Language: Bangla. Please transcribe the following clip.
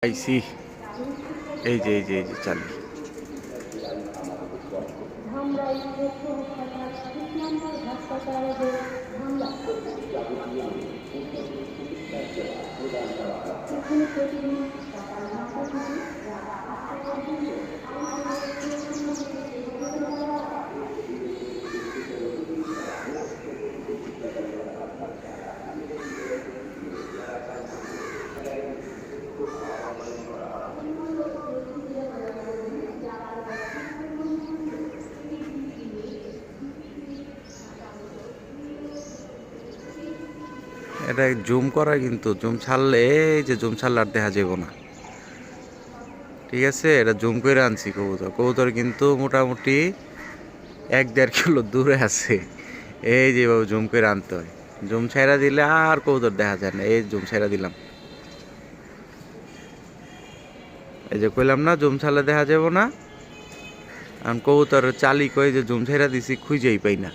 আইসি এই যে চালি এটা জুম করা, কিন্তু জুম ছাড়লে এই যে জুম ছাড়লে আর দেখা যাবে না। ঠিক আছে, এটা জুম করে আনছি। কবুতর কিন্তু মোটামুটি 1-1.5 কিলো দূরে আছে। এই যেভাবে জুম করে আনতে হয়। জুম ছাইরা দিলে আর কবুতর দেখা যায় না। এই জুম ছাইরা দিলাম, এই যে কইলাম না জুম ছাড়লে দেখা যাবে না। কারণ কবুতর চালি কই যে জুম ছাইরা দিছি খুঁজেই পাই না।